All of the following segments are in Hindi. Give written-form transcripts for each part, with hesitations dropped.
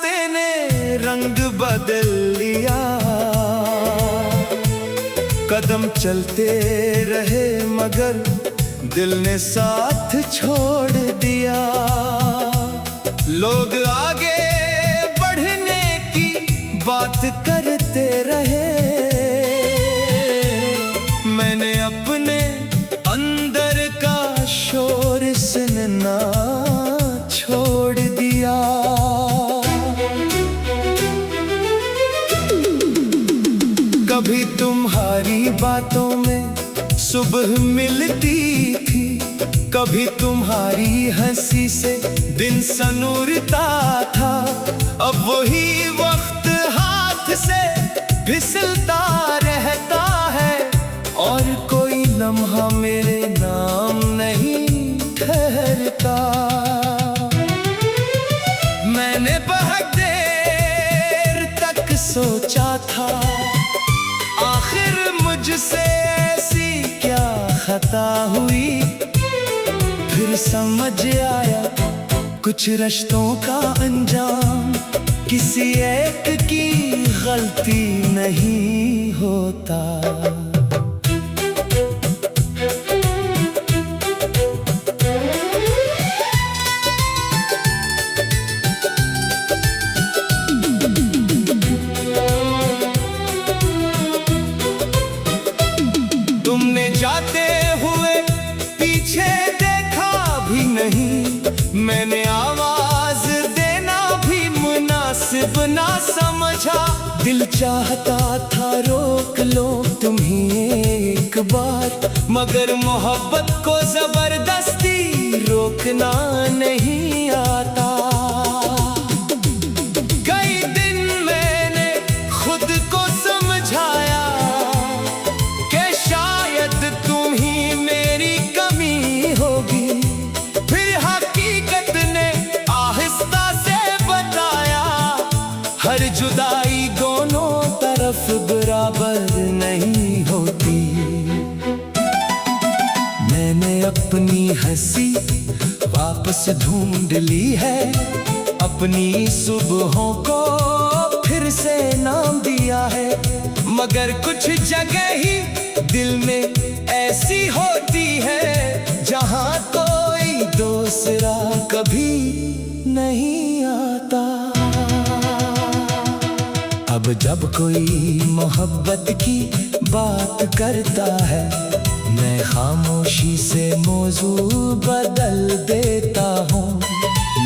रास्ते ने रंग बदल लिया। कदम चलते रहे मगर दिल ने साथ छोड़ दिया। लोग आगे बढ़ने की बात करते रहे, मैंने अपने अंदर का शोर सुनना छोड़ दिया। कभी तुम्हारी बातों में सुबह मिलती थी, कभी तुम्हारी हंसी से दिन सनूरता था। अब वही वक्त हाथ से फिसलता रहता है और कोई लम्हा मेरे नाम नहीं ठहरता। मैंने बहुत देर तक सोचा था, आखिर मुझसे ऐसी क्या खता हुई। फिर समझ आया कुछ रिश्तों का अंजाम किसी एक की गलती नहीं होता। तुमने जाते हुए पीछे देखा भी नहीं, मैंने आवाज देना भी मुनासिब ना समझा। दिल चाहता था रोक लो तुम्हें एक बार, मगर मोहब्बत को जबरदस्ती रोकना नहीं आता। कई दिन मैंने खुद को समझाया कि शायद तुम ही मेरी कमी होगी। फिर हकीकत ने आहिस्ता से बताया, हर जुदाई दोनों तरफ बराबर नहीं होती। मैंने अपनी हंसी वापस ढूंढ ली है, अपनी सुबहों को फिर से नाम दिया है। मगर कुछ जगह ही दिल में ऐसी होती है जहां कोई दूसरा कभी नहीं आता। अब जब कोई मोहब्बत की बात करता है, मैं खामोशी से मौजू बदल देता हूँ।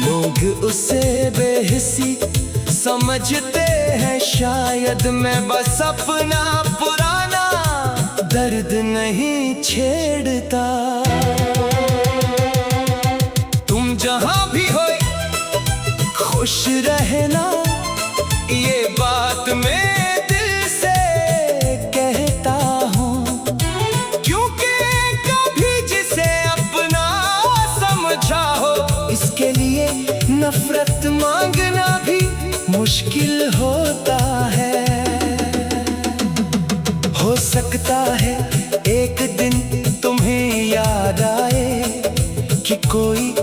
लोग उसे बेहिसी समझते हैं, शायद मैं बस अपना पुराना दर्द नहीं छेड़ता। तुम जहां भी हो खुश रहना, ये बात मैं दिल से कहता हूँ। क्योंकि कभी जिसे अपना समझा हो, इसके लिए नफरत मांगना भी मुश्किल होता है। हो सकता है एक दिन तुम्हें याद आए कि कोई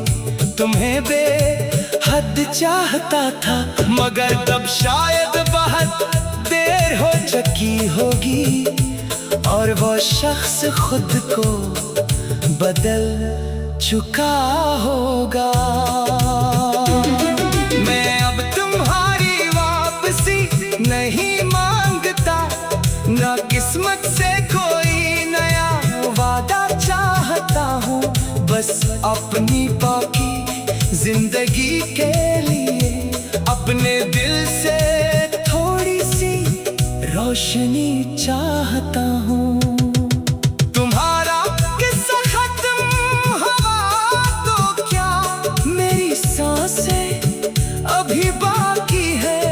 तुम्हें बेहद चाहता था, मगर तब शायद बहुत देर हो चुकी होगी और वो शख्स खुद को बदल चुका होगा। मैं अब तुम्हारी वापसी नहीं मांगता, ना किस्मत से कोई नया वादा चाहता हूँ। बस अपनी बाकी जिंदगी के लिए अपने दिल से थोड़ी सी रोशनी चाहता हूँ। तुम्हारा किस्सा खत्म हुआ तो क्या, मेरी सांसें अभी बाकी है।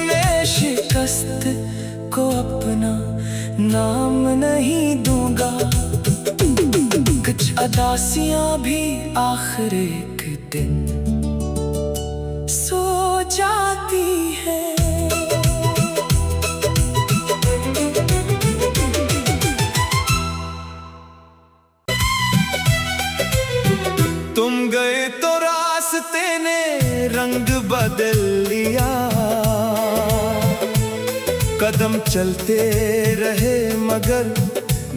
मैं शिकस्त को अपना नाम नहीं दूंगा, कुछ अदासियां भी आखिर एक दिन सो जाती है। तुम गए तो रास्ते ने रंग बदल लिया। कदम चलते रहे मगर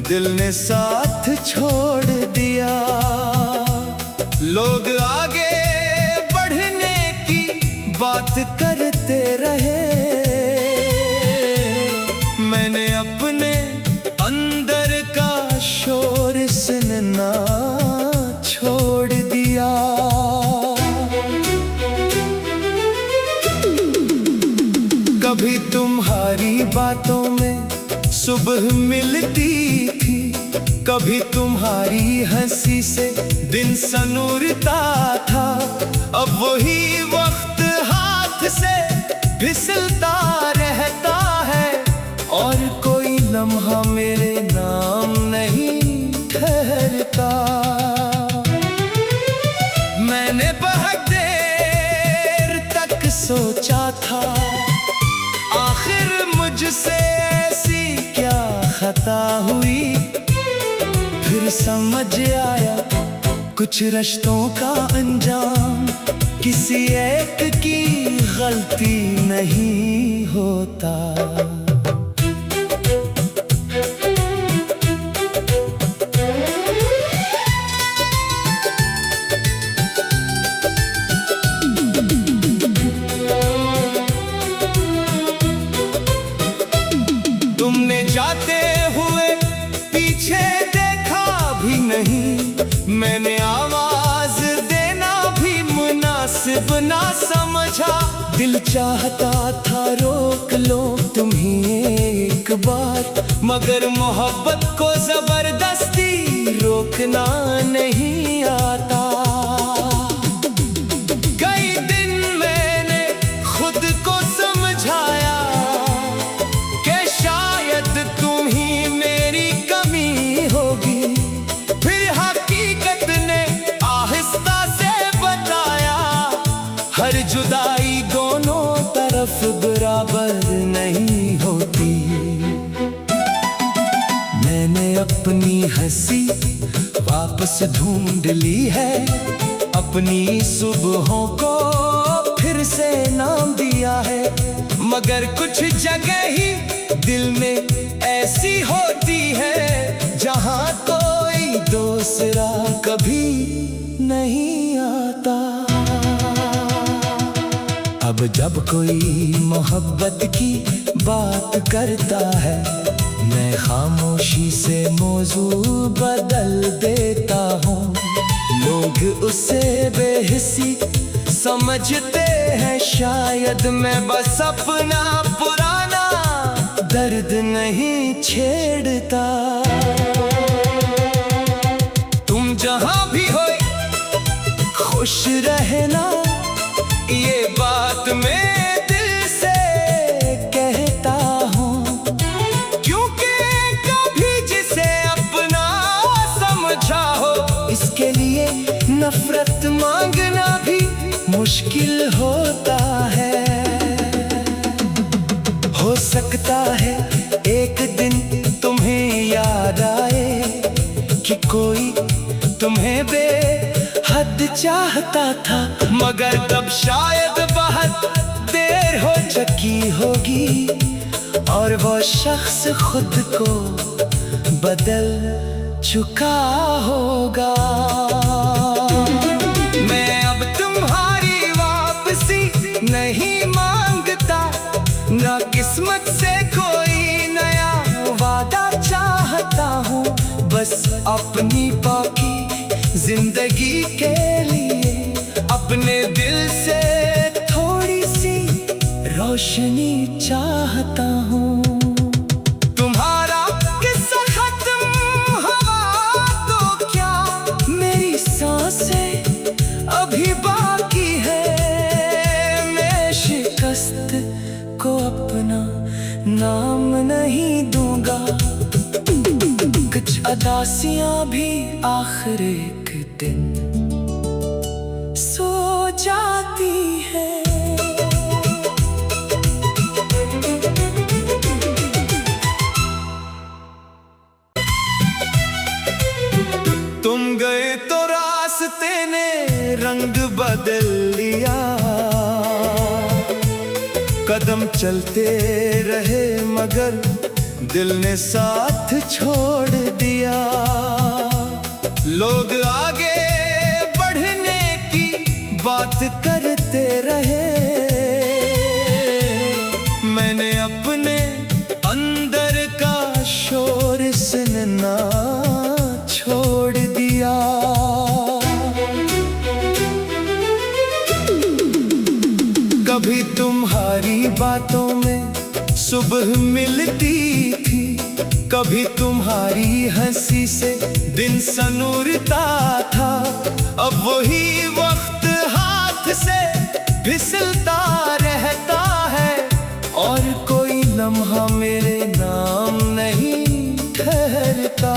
दिल ने साथ छोड़ दिया। लोग आगे बढ़ने की बात करते रहे, मैंने अपने अंदर का शोर सुनना छोड़ दिया। कभी तुम्हारी बातों में सुबह मिलती थी, कभी तुम्हारी हंसी से दिन सनूरता था। अब वही वक्त हाथ से फिसलता रहता है और कोई लम्हा मेरे नाम नहीं ठहरता। मैंने बहुत देर तक सोचा था, आखिर मुझसे ऐसी क्या खता हुई। फिर समझ आया कुछ रिश्तों का अंजाम किसी एक की गलती नहीं होता। तुमने जाते हुए पीछे देखा भी नहीं, मैंने आवाज देना भी मुनासिब ना समझा। दिल चाहता था रोक लो तुम्हें एक बार, मगर मोहब्बत को जबरदस्ती रोकना नहीं आता। कई दिन मैंने खुद को समझाया कि शायद तुम ही मेरी कमी होगी। फिर हकीकत ने आहिस्ता से बताया, हर जुदाई दोनों तरफ बराबर नहीं होती। मैंने अपनी हंसी वापस ढूंढ ली है, अपनी सुबहों को फिर से नाम दिया है। मगर कुछ जगह ही दिल में ऐसी होती है जहां कोई दूसरा कभी नहीं आता। अब जब कोई मोहब्बत की बात करता है, मैं खामोशी से मौजू बदल देता हूँ। लोग उसे बेहिसी समझते हैं, शायद मैं बस अपना पुराना दर्द नहीं छेड़ता। तुम जहां भी हो खुश रहना, ये बात मैं दिल से कहता हूँ। क्योंकि कभी जिसे अपना समझा हो, इसके लिए नफरत मांगना भी मुश्किल होता है। हो सकता है एक दिन तुम्हें याद आए कि कोई तुम्हें बेहद चाहता था, मगर तब शायद बहुत देर हो चुकी होगी और वो शख्स खुद को बदल चुका होगा। मैं अब तुम्हारी वापसी नहीं मांगता, ना किस्मत से कोई नया वादा चाहता हूँ। बस अपनी बाकी जिंदगी के लिए अपने दिल से थोड़ी सी रोशनी चाहता हूँ। तुम्हारा किस्सा खत्म हुआ तो क्या, मेरी सांसें अभी बाकी है। मैं शिकस्त को अपना नाम नहीं दूंगा, कुछ अदासियां भी आखिर एक दिन सो जाती है। तुम गए तो रास्ते ने रंग बदल लिया। कदम चलते रहे मगर दिल ने साथ छोड़ दिया। लोग आगे बढ़ने की बात करते रहे, मैंने अपने अंदर का शोर सुनना छोड़ दिया। कभी तुम्हारी बातों में सुबह मिलती थी, कभी तुम्हारी हंसी से दिन सनूरता था। अब वही वक्त हाथ से फिसलता रहता है और कोई लम्हा मेरे नाम नहीं ठहरता।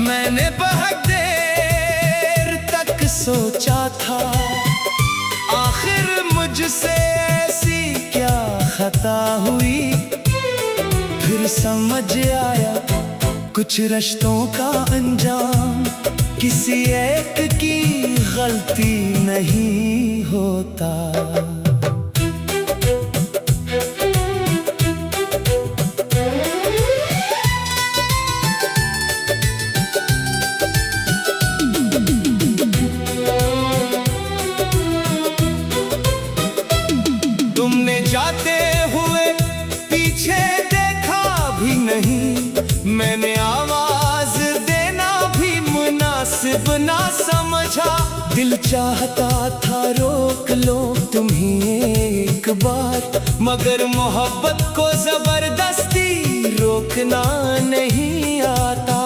मैंने बहुत देर तक सोचा था, आखिर मुझसे ऐसी क्या खता हुई। फिर समझ आया कुछ रिश्तों का अंजाम किसी एक की गलती नहीं होता। तुमने जाते हुए पीछे देखा भी नहीं, मैंने आवाज देना भी मुनासिब ना समझा। दिल चाहता था रोक लो तुम्हें एक बार, मगर मोहब्बत को जबरदस्ती रोकना नहीं आता।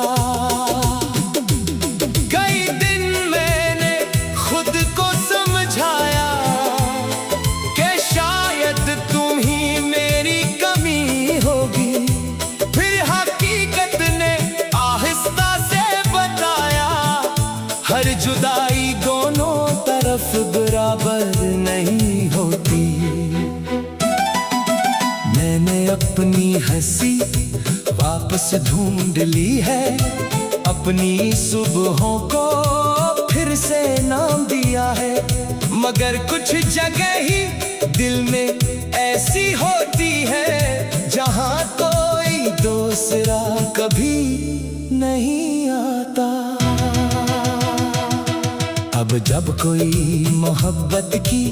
कई दिन मैंने खुद को समझाया तुम ही मेरी कमी होगी, फिर हकीकत ने आहिस्ता से बताया हर जुदाई दोनों तरफ बराबर नहीं होती। मैंने अपनी हंसी वापस ढूंढ ली है, अपनी सुबहों को फिर से नाम दिया है, मगर कुछ जगह ही दिल में ऐसी होती है जहां कोई दूसरा कभी नहीं आता। अब जब कोई मोहब्बत की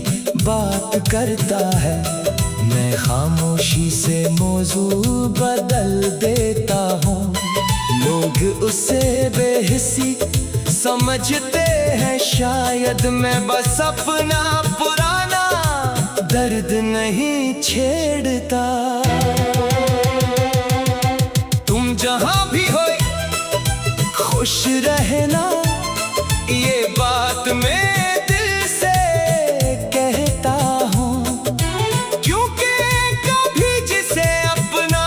बात करता है, मैं खामोशी से मौजू बदल देता हूँ। लोग उसे बेहिसी समझते हैं, शायद मैं बस अपना पुराना दर्द नहीं छेड़ता। तुम जहां भी हो खुश रहना, ये बात मैं दिल से कहता हूँ, क्योंकि कभी जिसे अपना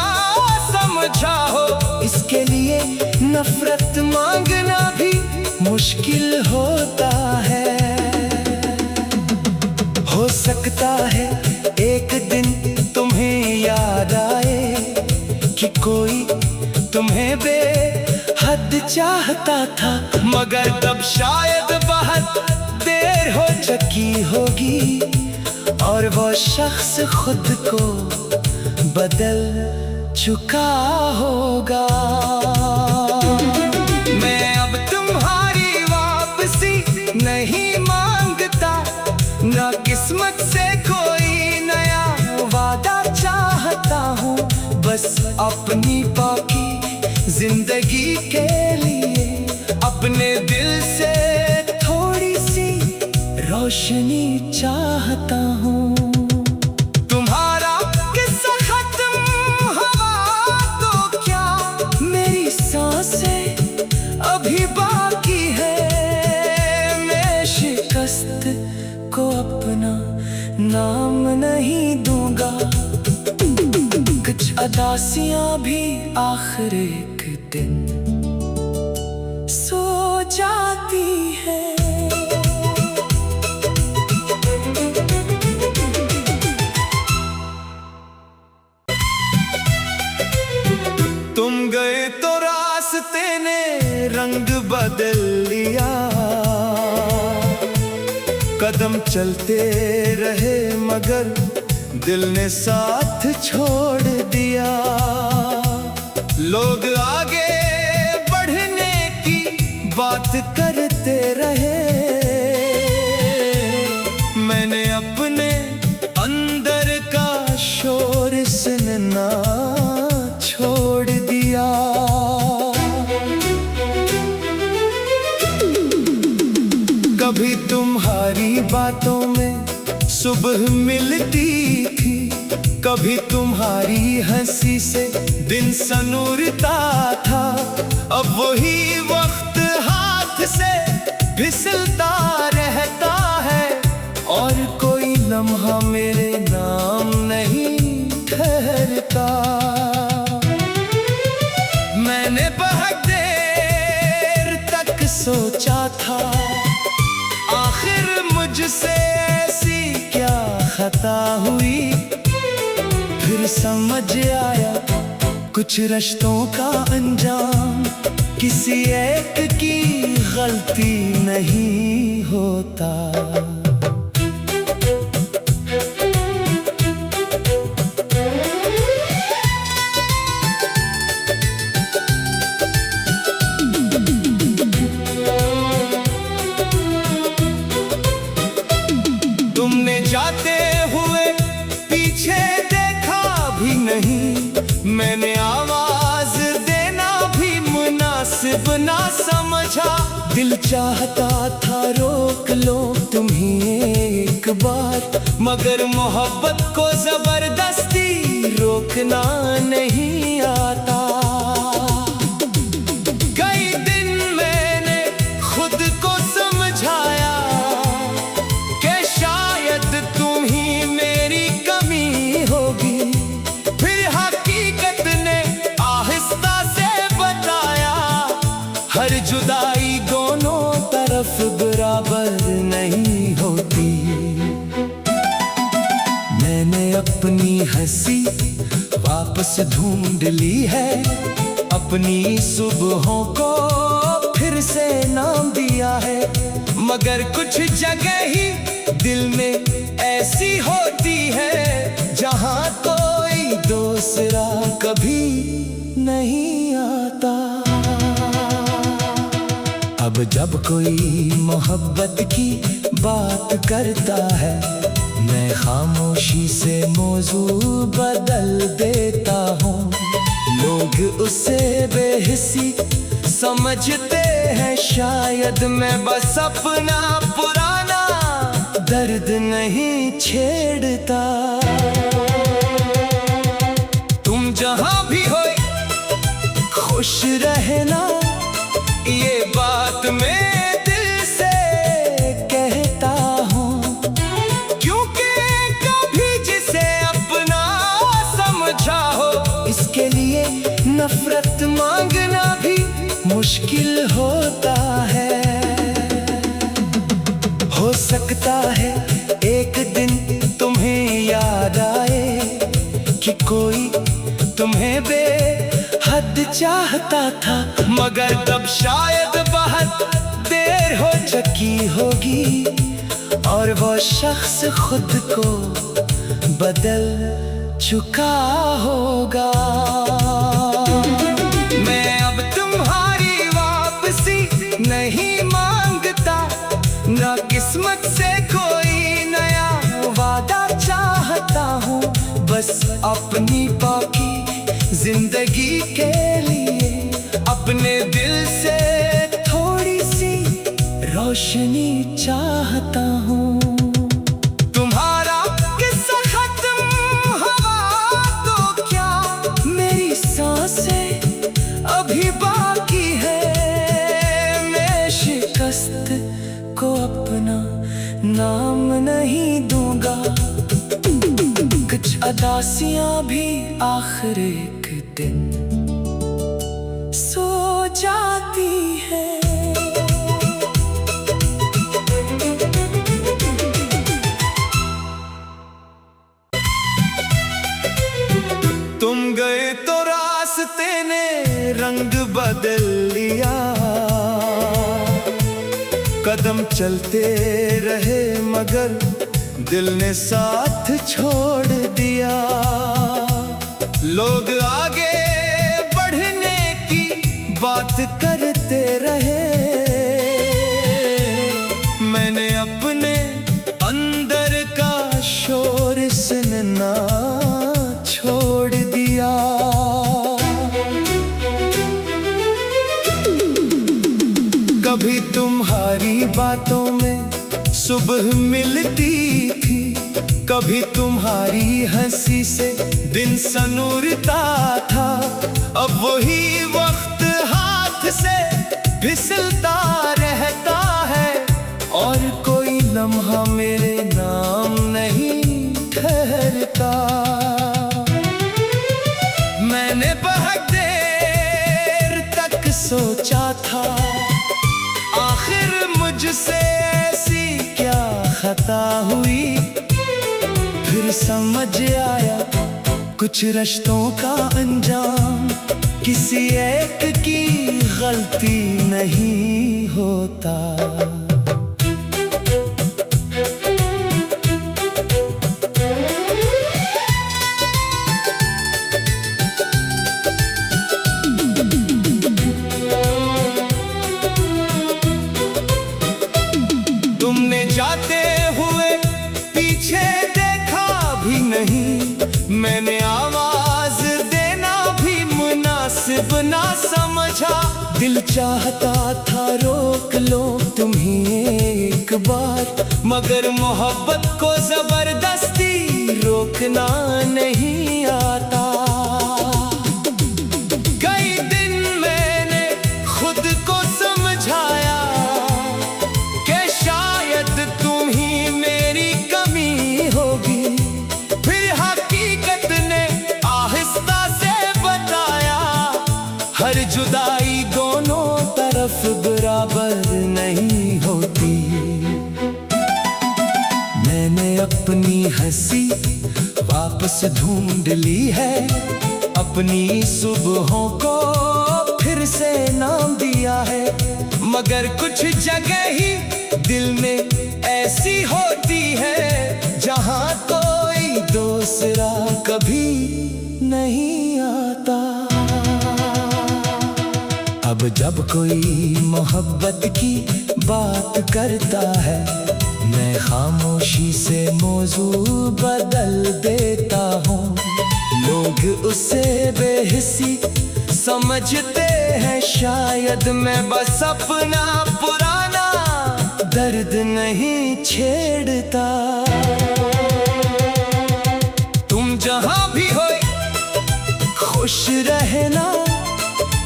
समझा हो इसके लिए नफरत मांगना भी मुश्किल होता है। हो सकता है एक दिन तुम्हें याद आए कि कोई तुम्हें बेहद चाहता था, मगर तब शायद बहुत देर हो चुकी होगी और वो शख्स खुद को बदल चुका होगा। मैं अब तुम्हारी वापसी नहीं मांगता, ना किस्मत से कोई नया वादा चाहता हूँ, बस अपनी बाकी जिंदगी के लिए अपने दिल से थोड़ी सी रोशनी चाहता हूँ। तुम्हारा किस्सा खत्म हुआ तो क्या, मेरी सांसें अभी बाकी है। मैं शिकस्त को अपना नाम नहीं दूंगा, कुछ अदासियां भी आखिर एक दिन सो जाती है। तुम गए तो रास्ते ने रंग बदल लिया, कदम चलते रहे मगर दिल ने साथ छोड़ दिया। लोग आगे बढ़ने की बात करते रहे, मैंने अपने अंदर का शोर सुनना छोड़ दिया। कभी तुम्हारी बातों में सुबह मिलती थी, कभी तुम्हारी हंसी से दिन सनूरता था। अब वही वक्त हाथ से फिसलता रहता है और कोई लम्हा मेरे नाम नहीं ठहरता। मैंने बहुत देर तक सोचा था, आखिर मुझसे ऐसी क्या खता हुई। फिर समझ आया कुछ रिश्तों का अंजाम किसी एक की गलती नहीं होता। तुमने जाते हुए पीछे देखा भी नहीं, मैंने आवाज देना भी मुनासिब ना समझा। दिल चाहता था रोक लो तुम्हें एक बार, मगर मोहब्बत को जबरदस्ती रोकना नहीं आता। कई दिन मैंने खुद को समझाया कि शायद तुम ही मेरी कमी होगी। फिर हकीकत ने आहिस्ता से बताया, हर जुदाई दोनों तरफ बराबर नहीं होती। मैंने अपनी हंसी वापस ढूंढ ली है, अपनी सुबहों को फिर से नाम दिया है। मगर कुछ जगह ही दिल में ऐसी होती है जहां कोई दूसरा कभी नहीं आता। अब जब कोई मोहब्बत की बात करता है, मैं खामोशी से मौजू बदल देता हूँ। लोग उसे बेहिसी समझते हैं, शायद मैं बस अपना पुराना दर्द नहीं छेड़ता। तुम जहां भी हो खुश रहना, ये बात मैं दिल से कहता हूँ। क्योंकि कभी जिसे अपना समझा हो, इसके लिए नफरत मांगना भी मुश्किल होता है। हो सकता है एक दिन तुम्हें याद आए कि कोई तुम्हें बेहद चाहता था, मगर तब शायद बहुत देर हो चुकी होगी और वो शख्स खुद को बदल चुका होगा। मैं अब तुम्हारी वापसी नहीं मांगता, ना किस्मत से कोई नया वादा चाहता हूँ। बस अपनी बाकी जिंदगी के लिए अपने दिल से थोड़ी सी रोशनी चाहता हूँ। तुम्हारा किस्सा खत्म हुआ तो क्या, मेरी सांसें अभी बाकी है। मैं शिकस्त को अपना नाम नहीं दूंगा, कुछ अदासियां भी आखिर एक दिन सो जाती है। तुम गए तो रास्ते ने रंग बदल लिया, कदम चलते रहे मगर दिल ने साथ छोड़ दिया। लोग आगे बढ़ने की बात करते रहे, मैंने अपने अंदर का शोर सुनना छोड़ दिया। कभी तुम्हारी बातों में सुबह मिलती थी, कभी तुम्हारी हंसी से दिन सनूरता था। अब वही वक्त हाथ से फिसलता रहता है और कोई लम्हा मेरे नाम नहीं ठहरता। मैंने बहुत देर तक सोचा था, आखिर मुझसे ऐसी क्या खता हुई। फिर समझ आया कुछ रिश्तों का अंजाम किसी एक की गलती नहीं होता। तुमने जाते हुए पीछे देखा भी नहीं, मैंने आवाज देना भी मुनासिब ना समझा। दिल चाहता था रोक लो तुम्हें एक बार, मगर मोहब्बत को जबरदस्ती रोकना नहीं आता। कई दिन मैंने खुद को समझाया तुम ही मेरी कमी होगी, फिर हकीकत ने आहिस्ता से बताया हर जुदाई दोनों तरफ बराबर नहीं होती। मैंने अपनी हंसी वापस ढूंढ ली है, अपनी सुबहों को फिर से नाम दिया है, मगर कुछ जगह ही दिल में ऐसी होती है जहां कोई दूसरा कभी नहीं आता। अब जब कोई मोहब्बत की बात करता है, मैं खामोशी से मौजू बदल देता हूँ। लोग उसे बेहिसी समझते हैं, शायद मैं बस अपना पुराना दर्द नहीं छेड़ता। तुम जहां भी हो खुश रहना,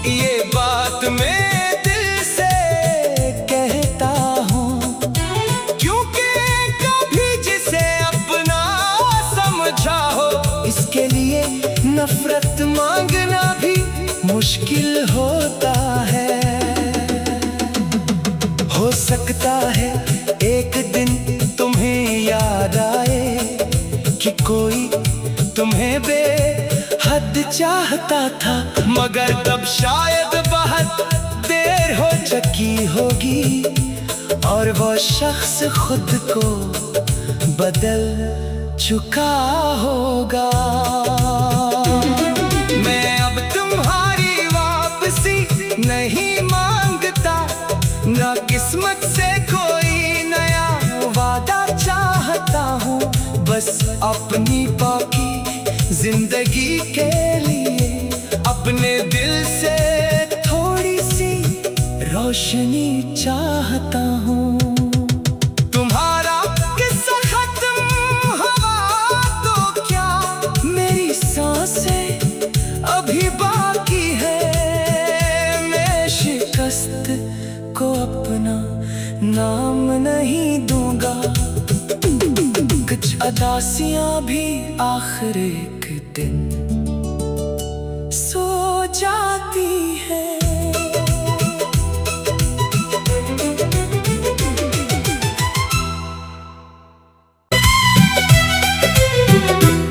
ये बात मैं दिल से कहता हूँ, क्योंकि कभी जिसे अपना समझा हो इसके लिए नफरत मांगना भी मुश्किल होता है। हो सकता है एक दिन तुम्हें याद आए कि कोई तुम्हें बेहद चाहता था, मगर तब शायद बहुत देर हो चुकी होगी और वो शख्स खुद को बदल चुका होगा। मैं अब तुम्हारी वापसी नहीं मांगता, ना किस्मत से कोई नया वादा चाहता हूँ, बस अपनी बाकी जिंदगी के लिए अपने दिल से थोड़ी सी रोशनी चाहता हूँ। तुम्हारा किस्सा खत्म हुआ तो क्या, मेरी सांसें अभी बाकी है। मैं शिकस्त को अपना नाम नहीं दूंगा, कुछ अदासियां भी आखिर एक दिन सो जाती है।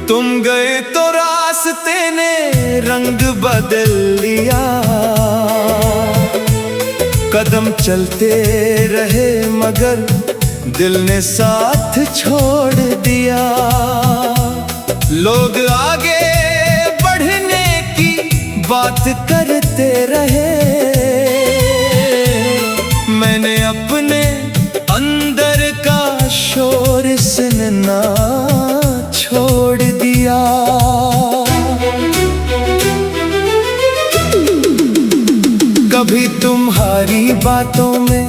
तुम गए तो रास्ते ने रंग बदल लिया, कदम चलते रहे मगर दिल ने साथ छोड़ दिया। लोग आगे बढ़ने की बात करते रहे, मैंने अपने अंदर का शोर सुनना छोड़ दिया। कभी तुम्हारी बातों में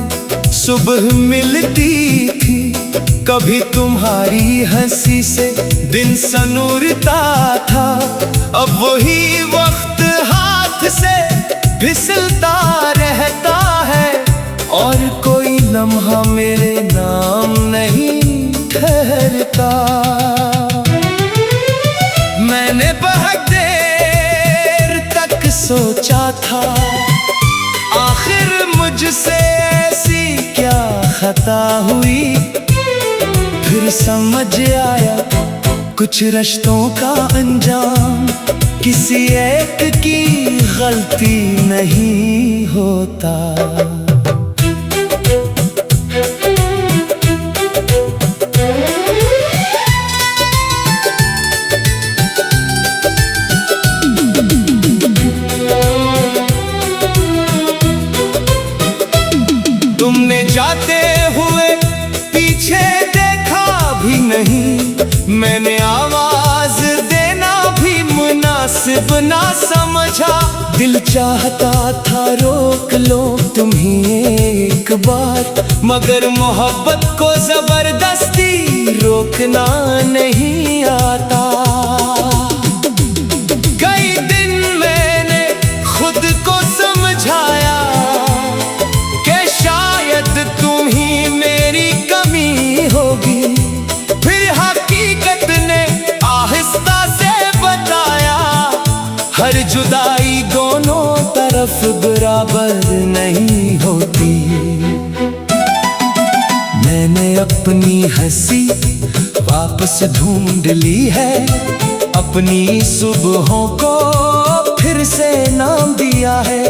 सुबह मिलती थी, कभी तुम्हारी हंसी से दिन सनूरता था। अब वही वक्त हाथ से फिसलता रहता है और कोई लम्हा मेरे नाम नहीं ठहरता। मैंने बहुत देर तक सोचा था, आखिर मुझसे ऐसी क्या खता हुई। फिर समझ आया कुछ रिश्तों का अंजाम किसी एक की गलती नहीं होता। तुमने जाते हुए पीछे देखा भी नहीं, मैंने आवाज देना भी मुनासिब ना समझा। दिल चाहता था रोक लो तुम्हें एक बार, मगर मोहब्बत को जबरदस्ती रोकना नहीं आता। कई दिन मैंने खुद को समझाया कि शायद तुम ही मेरी कमी होगी। फिर हकीकत ने आहिस्ता से बताया, हर जुदाई दोनों तरफ बराबर नहीं होती। मैंने अपनी हंसी वापस ढूंढ ली है, अपनी सुबहों को फिर से नाम दिया है।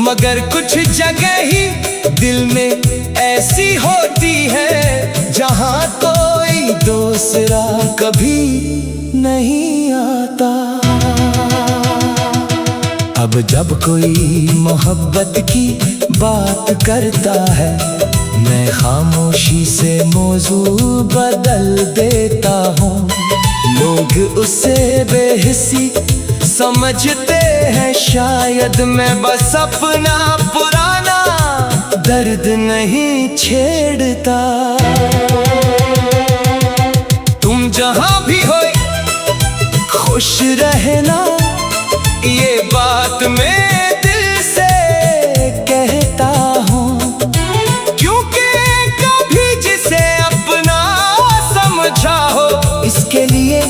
मगर कुछ जगह ही दिल में ऐसी होती है जहां कोई दूसरा कभी नहीं आता। अब जब कोई मोहब्बत की बात करता है, मैं खामोशी से मौजू बदल देता हूँ। लोग उसे बेहिसी समझते हैं, शायद मैं बस अपना पुराना दर्द नहीं छेड़ता। तुम जहां भी हो खुश रहना, ये बात मैं दिल से कहता हूँ। क्योंकि कभी जिसे अपना समझा हो, इसके लिए